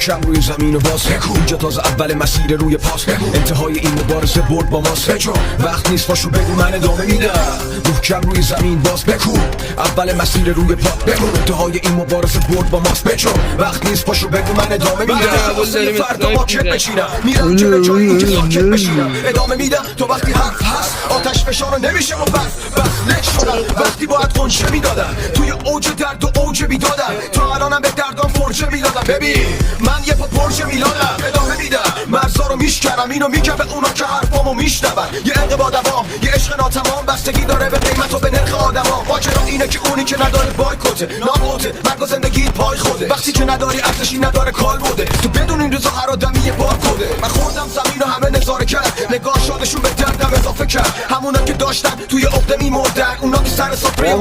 محکم روی زمین و باز اینجا تازه اول مسیر روی پاس انتهای این مبارزه برد با ماست وقت نیست پاشو بگو من ادامه میدم محکم روی زمین باز بکو اول مسیر روی پا انتهای این مبارزه برد با ماست وقت نیست پاشو بگو من ادامه میدم واسه فردا با کت بچینم میرم جلو جایی اینکه ساکت بشینم ادامه میدم تو وقتی حرف هست آتش فشار نمیشه و بس لک شدم وقتی باید قنچه میدادم توی اوج درد و اوج بیدادم تا الانم به دردام فرجه میدادم ببین من یه پا پرچه میلادم ادامه میدم مرزا رو میشکنم اینو میگم به اونا که حرفامو میشنون یه عشق با دوام یه عشق ناتمام بستگی داره به قیمت و به نرخ آدما ماجرا اینه که اونی که نداره بایکوته نابوته مرگ و زندگی پای خوده وقتی که نداری ارزشی نداره کال بوده تو بدون این روزا هر آدمی یه بار کوده من خوردم زمین و همه نظاره کرد نگاه شادشون به دردم اضافه کرد همونا که داشتن توی عقده میمردن اونا که سر سفره